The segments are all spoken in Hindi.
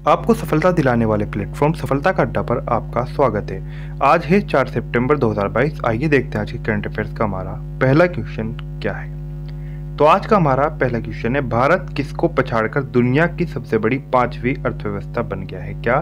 आपको सफलता दिलाने वाले प्लेटफॉर्म सफलता का अड्डा पर आपका स्वागत है। आज है 4 सितंबर 2022। आइए देखते हैं आज के करंट अफेयर्स का हमारा पहला क्वेश्चन क्या है। तो आज का हमारा पहला क्वेश्चन है, भारत किसको पछाड़कर दुनिया की सबसे बड़ी 5वीं अर्थव्यवस्था बन गया है। क्या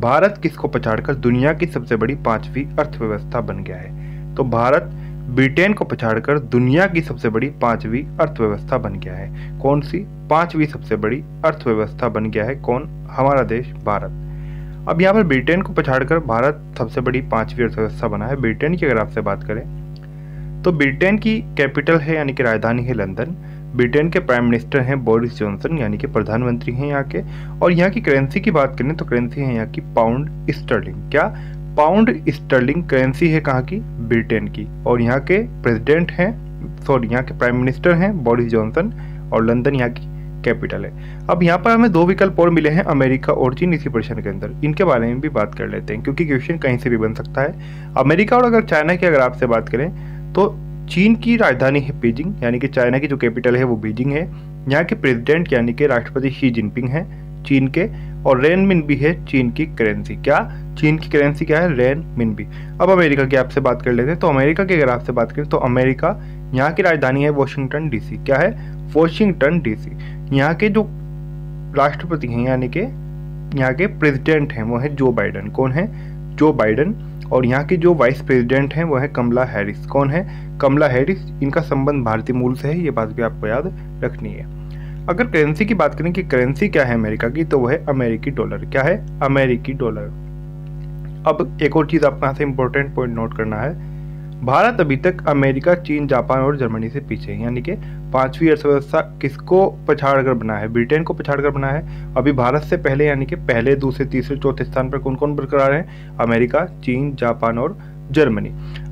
भारत किसको पछाड़कर दुनिया की सबसे बड़ी 5वीं अर्थव्यवस्था बन गया है। तो भारत ब्रिटेन को पछाड़कर दुनिया की सबसे बड़ी 5वीं अर्थव्यवस्था बन गया है। कौन सी 5वीं सबसे बड़ी अर्थव्यवस्था बन गया है? कौन? हमारा देश भारत। अब यहाँ पर ब्रिटेन को पछाड़कर भारत सबसे बड़ी 5वीं अर्थव्यवस्था बना है। ब्रिटेन की अगर आपसे बात करें तो ब्रिटेन की कैपिटल है यानी कि राजधानी है लंदन। ब्रिटेन के प्राइम मिनिस्टर हैं बोरिस जॉनसन यानी कि प्रधानमंत्री हैं यहाँ के। और यहाँ की करेंसी की बात करें तो करेंसी है यहाँ की पाउंड स्टर्लिंग। क्या पाउंड स्टर्लिंग करेंसी है कहाँ की? ब्रिटेन की। और यहाँ के प्रेसिडेंट हैं यहाँ के प्राइम मिनिस्टर हैं बोरिस जॉनसन और लंदन यहाँ की कैपिटल है। अब यहाँ पर हमें दो विकल्प और मिले हैं, अमेरिका और चीन, इसी प्रश्न के अंदर। इनके बारे में भी बात कर लेते हैं क्योंकि क्वेश्चन कहीं से भी बन सकता है। अमेरिका और अगर चाइना की अगर आपसे बात करें तो चीन की राजधानी है बीजिंग यानी कि चाइना की जो कैपिटल है वो बीजिंग है। यहाँ के प्रेसिडेंट यानी कि राष्ट्रपति शी जिनपिंग है चीन के। और रेनमिनबी है चीन की करेंसी। क्या चीन की करेंसी क्या है? रेनमिनबी। अब अमेरिका की आपसे बात कर लेते हैं। तो अमेरिका की अगर आपसे बात करें तो अमेरिका यहाँ की राजधानी है वॉशिंगटन डीसी। क्या है? Washington DC. यहाँ के जो राष्ट्रपति हैं यानी कि यहाँ के प्रेसिडेंट हैं वो है जो बाइडन। कौन है? जो बाइडन। और यहाँ की जो वाइस प्रेसिडेंट हैं वो है कमला हैरिस। कौन है? कमला हैरिस। इनका संबंध भारतीय मूल से है, ये बात भी आपको याद रखनी है। अगर करेंसी की बात करें कि करेंसी क्या है अमेरिका की, तो वो है अमेरिकी डॉलर। क्या है? अमेरिकी डॉलर। अब एक और चीज आपको यहाँ से इंपॉर्टेंट पॉइंट नोट करना है, भारत अभी तक अमेरिका, चीन, जापान और जर्मनी से पीछे है। यानी कि 5वीं अर्थव्यवस्था किसको पछाड़कर बना है? ब्रिटेन को पछाड़कर बना है। अभी भारत से पहले यानी कि पहले, दूसरे, तीसरे, चौथे स्थान पर कौन कौन बरकरार है? अमेरिका, चीन, जापान और जर्मनी।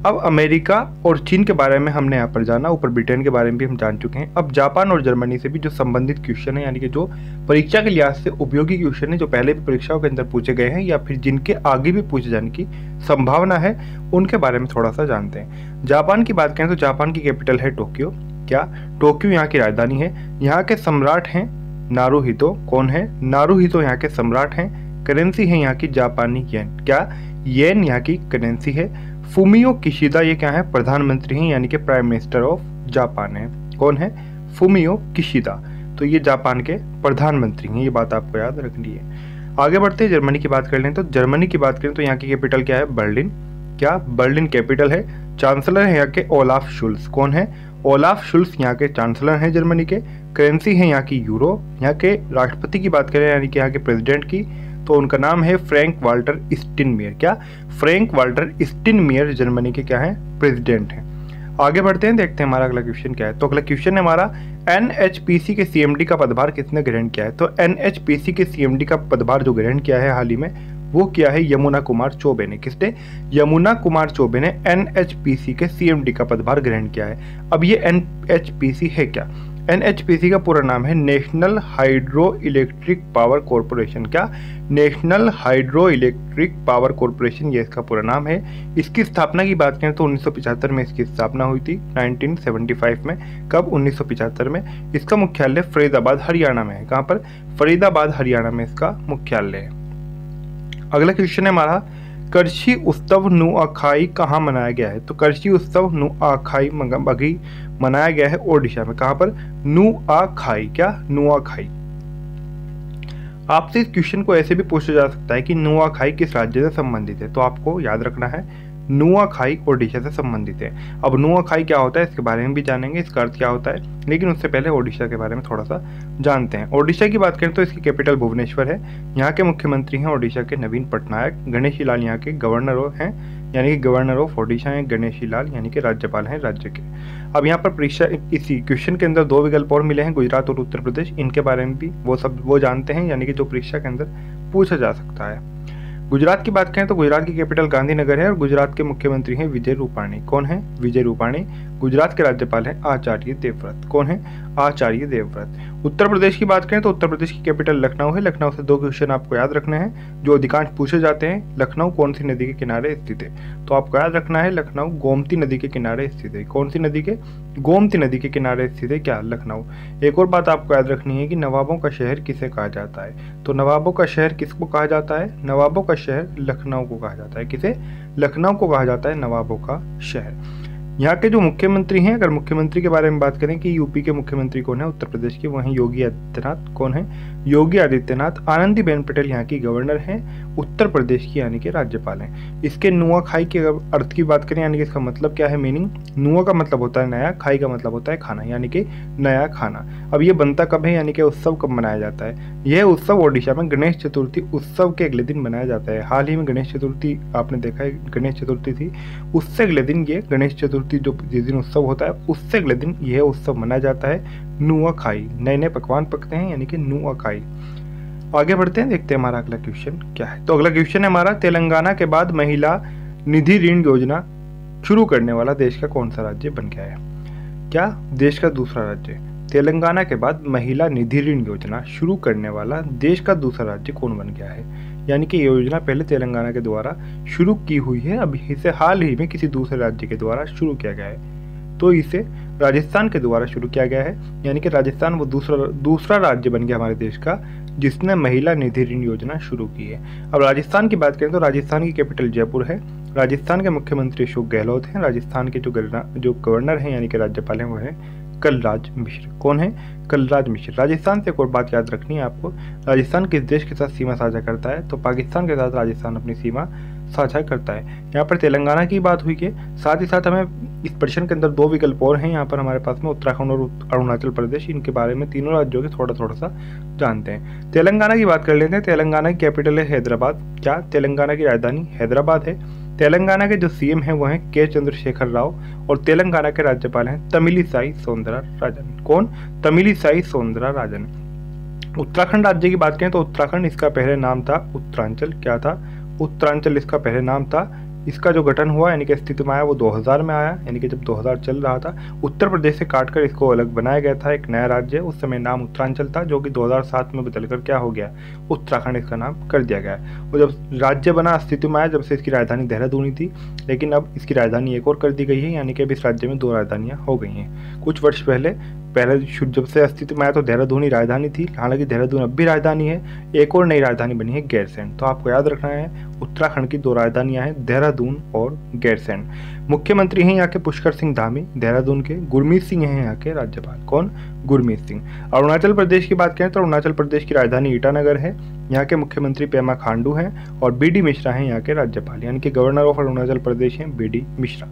अब अमेरिका और चीन के बारे में हमने यहाँ पर जाना, ऊपर ब्रिटेन के बारे में भी हम जान चुके हैं। अब जापान और जर्मनी से भी जो संबंधित क्वेश्चन है यानी कि जो परीक्षा के लिहाज से उपयोगी क्वेश्चन है, जो पहले भी परीक्षाओं के अंदर पूछे गए हैं या फिर जिनके आगे भी पूछे जाने की संभावना है, उनके बारे में थोड़ा सा जानते हैं। जापान की बात करें तो जापान की कैपिटल है टोक्यो। क्या टोक्यो यहाँ की राजधानी है। यहाँ के सम्राट हैं नारुहितो। कौन है? नारुहितो यहाँ के सम्राट हैं। करेंसी है यहाँ की जापानी येन। क्या येन यहाँ की करेंसी है। फुमियो किशिदा ये क्या है? प्रधानमंत्री हैं यानी कि प्राइम मिनिस्टर ऑफ जापान है। कौन है? Fumio Kishida. तो ये जापान के प्रधानमंत्री हैं, ये बात आपको याद रखनी है। आगे बढ़ते हैं, जर्मनी की बात कर लें तो जर्मनी की बात करें तो यहाँ की कैपिटल क्या है? बर्लिन। क्या बर्लिन कैपिटल है। चांसलर है यहाँ के ओलाफ शुल्स। कौन है? ओलाफ शुल्स यहाँ के चांसलर हैं जर्मनी के। करेंसी है यहाँ की यूरो। यहाँ के राष्ट्रपति की बात करें यानी कि यहाँ के प्रेसिडेंट की, तो उनका नाम है फ्रैंक वाल्टर स्टिनमेयर। क्या फ्रैंक वाल्टर स्टिनमेयर जर्मनी के क्या है? प्रेसिडेंट हैं। आगे बढ़ते हैं, देखते हैं हमारा अगला क्वेश्चन क्या है। तो अगला क्वेश्चन है हमारा, एनएचपीसी के सीएमडी का पदभार किसने ग्रहण किया है? तो एनएचपीसी के सीएमडी का पदभार जो ग्रहण किया है हाल ही में, वो किया है यमुना कुमार चौबे ने। किसने? यमुना कुमार चौबे ने एनएचपीसी के सीएमडी का पदभार ग्रहण किया है। अब ये एनएचपीसी है क्या? एनएचपीसी का पूरा नाम है National Hydro Electric Power Corporation. क्या? National Hydro Electric Power Corporation, ये इसका पूरा नाम है। इसकी स्थापना की बात करें तो 1975 में इसकी स्थापना हुई थी, 1975 में। कब? 1975 में। इसका मुख्यालय फरीदाबाद हरियाणा में है। कहाँ पर? फरीदाबाद हरियाणा में इसका मुख्यालय है। अगला क्वेश्चन है हमारा, करछी उत्सव नुआखाई कहाँ मनाया गया है? तो करछी उत्सव नुआखाई मनाया गया है ओडिशा में। कहाँ पर? नुआखाई। क्या? नुआखाई। आपसे इस क्वेश्चन को ऐसे भी पूछा जा सकता है कि नुआखाई किस राज्य से संबंधित है, तो आपको याद रखना है नुआखाई ओडिशा से संबंधित है। अब नुआखाई क्या होता है इसके बारे में भी जानेंगे, इसका अर्थ क्या होता है, लेकिन उससे पहले ओडिशा के बारे में थोड़ा सा जानते हैं। ओडिशा की बात करें तो इसकी कैपिटल भुवनेश्वर है। यहाँ के मुख्यमंत्री हैं ओडिशा के नवीन पटनायक। गणेशी लाल यहाँ के गवर्नर हैं यानी कि गवर्नर ऑफ ओडिशा हैं गणेशी लाल, यानी कि राज्यपाल हैं राज्य के। अब यहाँ पर परीक्षा इसी क्वेश्चन के अंदर दो विकल्प और मिले हैं, गुजरात और उत्तर प्रदेश। इनके बारे में भी वो जानते हैं, यानी कि जो परीक्षा के अंदर पूछा जा सकता है। गुजरात की बात करें तो गुजरात की कैपिटल गांधीनगर है और गुजरात के मुख्यमंत्री हैं विजय रूपाणी। कौन है? विजय रूपाणी। गुजरात के राज्यपाल हैं आचार्य देवव्रत। कौन है? आचार्य देवव्रत। उत्तर प्रदेश की बात करें तो उत्तर प्रदेश की कैपिटल लखनऊ है। लखनऊ से 2 क्वेश्चन आपको याद रखने हैं जो अधिकांश पूछे जाते हैं। लखनऊ कौन सी नदी के किनारे स्थित है? तो आपको याद रखना है लखनऊ गोमती नदी के किनारे स्थित है। कौन सी नदी के? गोमती नदी के किनारे स्थित है क्या? लखनऊ। एक और बात आपको याद रखनी है कि नवाबों का शहर किसे कहा जाता है? तो नवाबों का शहर किसको कहा जाता है? नवाबों का शहर लखनऊ को कहा जाता है। किसे? लखनऊ को कहा जाता है नवाबों का शहर। यहाँ के जो मुख्यमंत्री हैं, अगर मुख्यमंत्री के बारे में बात करें कि यूपी के मुख्यमंत्री कौन है उत्तर प्रदेश के, वहीं योगी आदित्यनाथ। कौन है? योगी आदित्यनाथ। आनंदीबेन पटेल यहाँ की गवर्नर हैं, उत्तर प्रदेश की यानी कि राज्यपाल हैं। इसके नुआ खाई के अर्थ की बात करें यानी कि इसका मतलब क्या है, मीनिंग? नुआ का मतलब होता है नया, खाई का मतलब होता है खाना, यानी कि नया खाना। अब ये बनता कब है यानी कि उत्सव कब मनाया जाता है? यह उत्सव ओडिशा में गणेश चतुर्थी उत्सव के अगले दिन मनाया जाता है। हाल ही में गणेश चतुर्थी आपने देखा है, गणेश चतुर्थी थी, उससे अगले दिन ये गणेश चतुर्थी जो जिस दिन उत्सव होता है उससे अगले दिन यह उत्सव मनाया जाता है नुआ खाई। नए नए पकवान पकते हैं यानी कि नुआ खाई। आगे बढ़ते हैं, देखते हैं हमारा अगला क्वेश्चन क्या है। तो अगला क्वेश्चन है हमारा, तेलंगाना के बाद महिला निधि ऋण योजना शुरू करने वाला देश का कौन सा राज्य बन गया है? क्या? देश का दूसरा राज्य। तेलंगाना के बाद महिला निधि ऋण योजना शुरू करने वाला देश का दूसरा राज्य कौन बन गया है? यानी कि ये योजना पहले तेलंगाना के द्वारा शुरू की हुई है, अब इसे हाल ही में किसी दूसरे राज्य के द्वारा शुरू किया गया है। तो इसे राजस्थान के द्वारा शुरू किया गया है, यानी कि राजस्थान वो दूसरा राज्य बन गया हमारे देश का जिसने महिला निधि ऋण योजना शुरू की है। अब राजस्थान की बात करें तो राजस्थान की कैपिटल जयपुर है। राजस्थान के मुख्यमंत्री अशोक गहलोत हैं। राजस्थान के जो गवर्नर हैं यानी कि राज्यपाल हैं वो हैं कलराज मिश्र। कौन है? कलराज मिश्र। राजस्थान से एक और बात याद रखनी है आपको, राजस्थान किस देश के साथ सीमा साझा करता है? तो पाकिस्तान के साथ राजस्थान अपनी सीमा साझा करता है। यहाँ पर तेलंगाना की बात हुई है, साथ ही साथ हमें इस प्रश्न के अंदर 2 विकल्प और हैं यहाँ पर हमारे पास में, उत्तराखंड और अरुणाचल प्रदेश। इनके बारे में तीनों राज्यों के थोड़ा सा जानते हैं। तेलंगाना की बात कर लेते हैं। तेलंगाना की कैपिटल है हैदराबाद। क्या? तेलंगाना की राजधानी हैदराबाद है। तेलंगाना के जो सीएम हैं वो हैं के चंद्रशेखर राव और तेलंगाना के राज्यपाल हैं तमिलिसाई सौंदरराजन। कौन? तमिलिसाई सौंदरराजन। उत्तराखंड राज्य की बात करें तो उत्तराखंड, इसका पहले नाम था उत्तरांचल। क्या था? उत्तरांचल इसका पहले नाम था। इसका जो गठन हुआ यानी कि अस्तित्व में आया वो 2000 में आया, यानी कि जब 2000 चल रहा था उत्तर प्रदेश से काटकर इसको अलग बनाया गया था, एक नया राज्य। उस समय नाम उत्तरांचल था जो कि 2007 में बदलकर क्या हो गया? उत्तराखंड इसका नाम कर दिया गया। और जब राज्य बना, अस्तित्व में आया, जब से इसकी राजधानी देहरादून ही थी, लेकिन अब इसकी राजधानी एक और कर दी गई है, यानी कि अब इस राज्य में 2 राजधानियाँ हो गई हैं। कुछ वर्ष पहले जब से अस्तित्व में आया तो देहरादून ही राजधानी थी, हालांकि देहरादून अब भी राजधानी है। एक और नई राजधानी बनी है गैरसैंण। तो आपको याद रखना है उत्तराखंड की 2 राजधानियां हैं, देहरादून और गैरसैंण। मुख्यमंत्री हैं यहाँ के पुष्कर सिंह धामी देहरादून के। गुरमीत सिंह हैं यहाँ के राज्यपाल। कौन? गुरमीत सिंह। अरुणाचल प्रदेश की बात करें तो अरुणाचल प्रदेश की राजधानी ईटानगर है। यहाँ के मुख्यमंत्री पेमा खांडू हैं और बीडी मिश्रा हैं यहाँ के राज्यपाल, यानी कि गवर्नर ऑफ अरुणाचल प्रदेश हैं बीडी मिश्रा।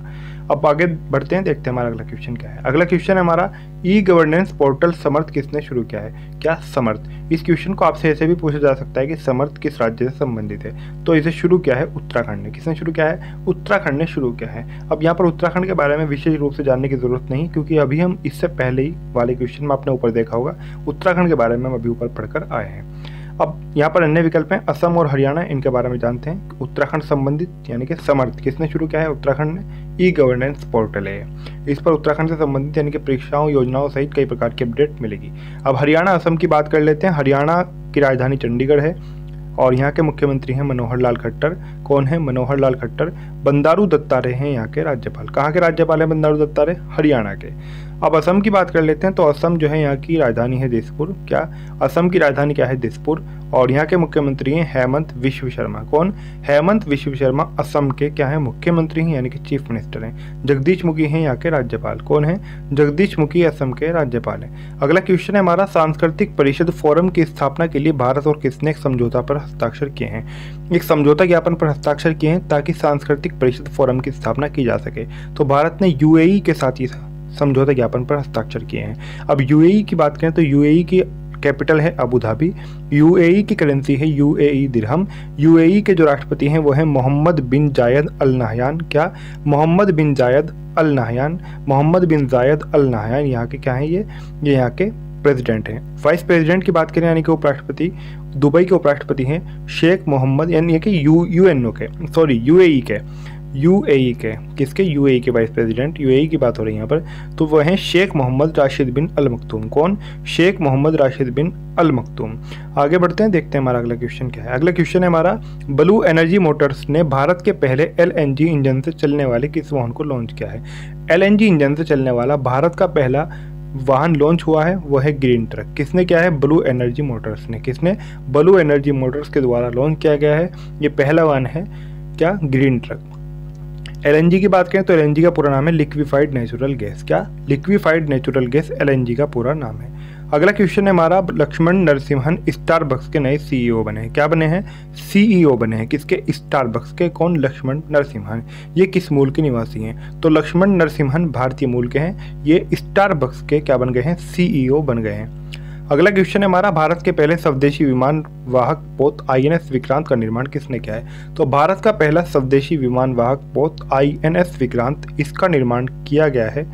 अब आगे बढ़ते हैं, देखते हैं हमारा अगला क्वेश्चन क्या है। अगला क्वेश्चन है हमारा, ई गवर्नेंस पोर्टल समर्थ किसने शुरू किया है? क्या? समर्थ। इस क्वेश्चन को आपसे ऐसे भी पूछा जा सकता है कि समर्थ किस राज्य से संबंधित है? तो इसे शुरू किया है उत्तराखंड ने। किसने शुरू किया है? उत्तराखंड ने शुरू किया है। अब यहाँ पर उत्तराखंड के बारे में विशेष रूप से जानने की जरूरत नहीं, क्योंकि अभी हम इससे पहले ही वाले क्वेश्चन में आपने ऊपर देखा होगा, उत्तराखंड के बारे में हम अभी ऊपर पढ़कर आए हैं। अब यहाँ पर अन्य विकल्प हैं असम और हरियाणा, इनके बारे में जानते हैं। उत्तराखंड संबंधित यानी कि समर्थ किसने शुरू किया है? उत्तराखंड ने। ई गवर्नेंस पोर्टल है, इस पर उत्तराखंड से संबंधित यानी कि परीक्षाओं, योजनाओं सहित कई प्रकार की अपडेट मिलेगी। अब हरियाणा असम की बात कर लेते हैं। हरियाणा की राजधानी चंडीगढ़ है और यहाँ के मुख्यमंत्री हैं मनोहर लाल खट्टर। कौन है? मनोहर लाल खट्टर। बंडारू दत्तात्रेय हैं यहाँ के राज्यपाल। कहाँ के राज्यपाल हैं बंडारू दत्तात्रेय? हरियाणा के। अब असम की बात कर लेते हैं। तो असम जो है यहाँ की राजधानी है दिसपुर। क्या? असम की राजधानी क्या है? दिसपुर। और यहाँ के मुख्यमंत्री हैं हेमंत विश्व शर्मा। कौन? हेमंत विश्व शर्मा असम के क्या है? मुख्यमंत्री हैं यानी कि चीफ मिनिस्टर हैं। जगदीश मुखी हैं यहाँ के राज्यपाल। कौन है? जगदीश मुखी असम के राज्यपाल हैं। अगला क्वेश्चन है हमारा, सांस्कृतिक परिषद फोरम की स्थापना के लिए भारत और किसने एक समझौता पर हस्ताक्षर किए हैं? एक समझौता ज्ञापन पर हस्ताक्षर किए हैं ताकि सांस्कृतिक परिषद फोरम की स्थापना की जा सके। तो भारत ने यूएई के साथ ही समझौता ज्ञापन पर हस्ताक्षर किए हैं। अब यूएई की बात करें तो यूएई की कैपिटल है अबू धाबी। यूएई की करेंसी है यूएई दिरहम। यूएई के जो राष्ट्रपति हैं वो हैं मोहम्मद बिन जायद अल नाहयान। क्या? मोहम्मद बिन जायद अल नाहयान। मोहम्मद बिन जायद अल नाहयान यहाँ के क्या हैं? ये यहाँ के प्रेसिडेंट हैं। वाइस प्रेसिडेंट की बात करें यानी कि उपराष्ट्रपति, दुबई के उपराष्ट्रपति हैं शेख मोहम्मद, यानी कि यूएनओ के यूएई के यूएई के, किसके? यूएई के वाइस प्रेसिडेंट, यूएई की बात हो रही है यहाँ पर, तो वह हैं शेख मोहम्मद राशिद बिन अल मखतूम। कौन? शेख मोहम्मद राशिद बिन अल मखतूम। आगे बढ़ते हैं, देखते हैं हमारा अगला क्वेश्चन क्या है। अगला क्वेश्चन है हमारा, ब्लू एनर्जी मोटर्स ने भारत के पहले एलएनजी इंजन से चलने वाले किस वाहन को लॉन्च किया है? एलएनजी इंजन से चलने वाला भारत का पहला वाहन लॉन्च हुआ है, वह है ग्रीन ट्रक। किसने किया है? ब्लू एनर्जी मोटर्स ने। किसने? ब्लू एनर्जी मोटर्स के द्वारा लॉन्च किया गया है। ये पहला वाहन है क्या? Green truck. एलएनजी की बात करें तो एलएनजी का पूरा नाम है लिक्विफाइड नेचुरल गैस। क्या? लिक्विफाइड नेचुरल गैस एलएनजी का पूरा नाम है। अगला क्वेश्चन है हमारा, लक्ष्मण नरसिम्हन स्टारबक्स के नए सीईओ बने हैं। क्या बने हैं? सीईओ बने हैं। किसके? स्टारबक्स के। कौन? लक्ष्मण नरसिम्हन। ये किस मूल के निवासी हैं? तो लक्ष्मण नरसिम्हन भारतीय मूल के हैं। ये स्टारबक्स के क्या बन गए हैं? सीईओ बन गए हैं। अगला क्वेश्चन है हमारा, भारत के पहले स्वदेशी विमान वाहक पोत आईएनएस विक्रांत का निर्माण किसने किया है? तो भारत का पहला स्वदेशी विमान वाहक पोत आईएनएस विक्रांत, इसका निर्माण किया गया है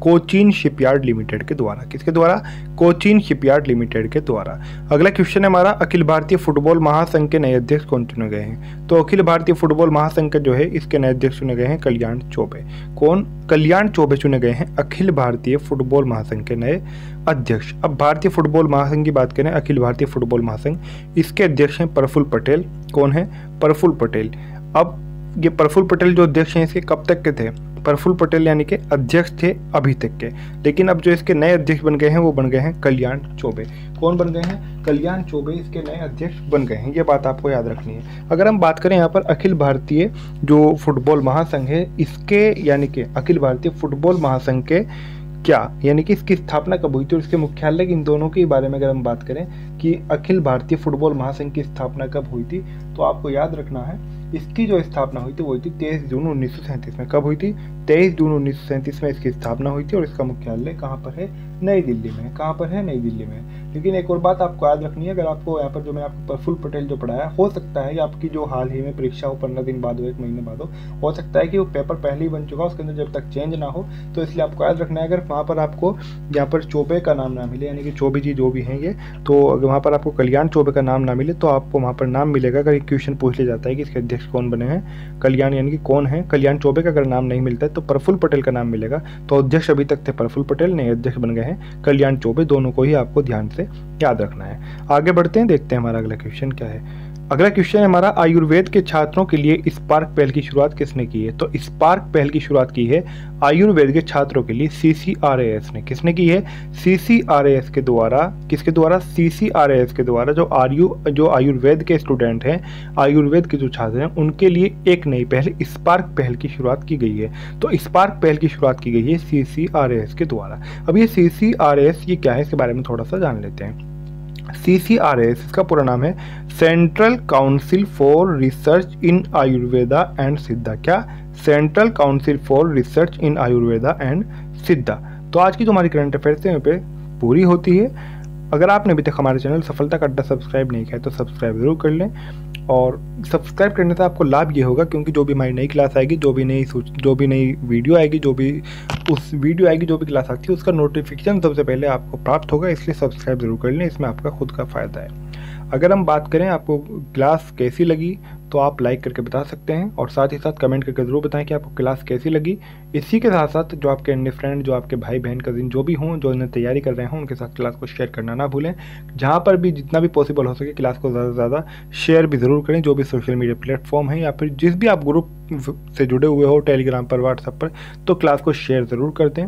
कोचीन शिपयार्ड लिमिटेड के द्वारा। किसके द्वारा? कोचीन शिपयार्ड लिमिटेड के द्वारा। अगला क्वेश्चन है हमारा, अखिल भारतीय फुटबॉल महासंघ के नए अध्यक्ष कौन चुने गए हैं? तो अखिल भारतीय फुटबॉल महासंघ के जो है इसके नए अध्यक्ष चुने गए हैं कल्याण चौबे। कौन? कल्याण चौबे चुने गए हैं अखिल भारतीय फुटबॉल महासंघ के नए अध्यक्ष। अब भारतीय फुटबॉल महासंघ की बात करें, अखिल भारतीय फुटबॉल महासंघ, इसके अध्यक्ष हैं प्रफुल्ल पटेल। कौन है? प्रफुल्ल पटेल। अब ये प्रफुल्ल पटेल जो अध्यक्ष हैं इसके कब तक के थे? प्रफुल्ल पटेल यानी कि अध्यक्ष थे अभी तक के, लेकिन अब जो इसके नए अध्यक्ष बन गए हैं वो बन गए हैं कल्याण चौबे। कौन बन गए हैं? कल्याण चौबे इसके नए अध्यक्ष बन गए हैं। ये बात आपको याद रखनी है। अगर हम बात करें यहाँ पर अखिल भारतीय जो फुटबॉल महासंघ है इसके, यानी कि अखिल भारतीय फुटबॉल महासंघ के क्या, यानी कि इसकी स्थापना कब हुई थी और इसके मुख्यालय, इन दोनों के बारे में अगर हम बात करें कि अखिल भारतीय फुटबॉल महासंघ की स्थापना कब हुई थी, तो आपको याद रखना है इसकी जो स्थापना हुई थी वो हुई थी 23 जून 1937 में। कब हुई थी? 23 जून 1937 में इसकी स्थापना हुई थी और इसका मुख्यालय कहाँ पर है? नई दिल्ली में। कहाँ पर है? नई दिल्ली में। लेकिन एक और बात आपको याद रखनी है, अगर आपको यहाँ पर जो मैं आपको प्रफुल्ल पटेल जो पढ़ाया, हो सकता है कि आपकी जो हाल ही में परीक्षा हो 15 दिन बाद हो, 1 महीने बाद हो सकता है कि वो पेपर पहले ही बन चुका हो, उसके अंदर जब तक चेंज ना हो, तो इसलिए आपको याद रखना है अगर वहाँ पर आपको यहाँ पर चौबे का नाम ना मिले, यानी कि चौबे जी जो भी हैं ये, तो अगर वहाँ पर आपको कल्याण चौबे का नाम ना मिले तो आपको वहाँ पर नाम मिलेगा। अगर एक क्वेश्चन पूछ लिया जाता है कि इसके अध्यक्ष कौन बने हैं, कल्याण यानी कि कौन है, कल्याण चौबे का अगर नाम नहीं मिलता है तो प्रफुल्ल पटेल का नाम मिलेगा। तो अध्यक्ष अभी तक थे प्रफुल्ल पटेल, नए अध्यक्ष बन गए हैं कल्याण चौबे। दोनों को ही आपको ध्यान से याद रखना है। आगे बढ़ते हैं, देखते हैं हमारा अगला क्वेश्चन क्या है। अगला क्वेश्चन है हमारा, आयुर्वेद के छात्रों के लिए स्पार्क पहल की शुरुआत किसने की है? तो स्पार्क पहल की शुरुआत की है आयुर्वेद के छात्रों के लिए CCRAS ने। किसने की है? CCRAS के द्वारा। किसके द्वारा? CCRAS के द्वारा। जो आयुर्वेद के स्टूडेंट हैं, आयुर्वेद के जो छात्र हैं, उनके लिए एक नई पहल स्पार्क पहल की शुरुआत की गई है। तो स्पार्क पहल की शुरुआत की गई है CCRAS के द्वारा। अब ये CCRAS ये क्या है, इसके बारे में थोड़ा सा जान लेते हैं। CCRAS इसका पूरा नाम है central council for research in Ayurveda and सिद्धा। क्या? Central council for research in Ayurveda and सिद्धा। तो आज की जो हमारी करंट अफेयर्स है पे पूरी होती है। अगर आपने अभी तक हमारे चैनल सफलता का अड्डा सब्सक्राइब नहीं किया तो सब्सक्राइब जरूर कर लें, और सब्सक्राइब करने से आपको लाभ ये होगा क्योंकि जो भी हमारी नई क्लास आएगी, जो भी नई वीडियो आएगी, जो भी क्लास आती है उसका नोटिफिकेशन सबसे पहले आपको प्राप्त होगा। इसलिए सब्सक्राइब जरूर कर लें, इसमें आपका खुद का फ़ायदा है। अगर हम बात करें आपको क्लास कैसी लगी तो आप लाइक करके बता सकते हैं, और साथ ही साथ कमेंट करके ज़रूर बताएं कि आपको क्लास कैसी लगी। इसी के साथ साथ जो आपके अन्य फ्रेंड, जो आपके भाई बहन कजिन जो भी हों, जो इन्हें तैयारी कर रहे हों, उनके साथ क्लास को शेयर करना ना भूलें। जहाँ पर भी जितना भी पॉसिबल हो सके क्लास को ज़्यादा से ज़्यादा शेयर भी ज़रूर करें, जो भी सोशल मीडिया प्लेटफॉर्म है या फिर जिस भी आप ग्रुप से जुड़े हुए हो, टेलीग्राम पर, व्हाट्सएप पर, तो क्लास को शेयर ज़रूर कर दें।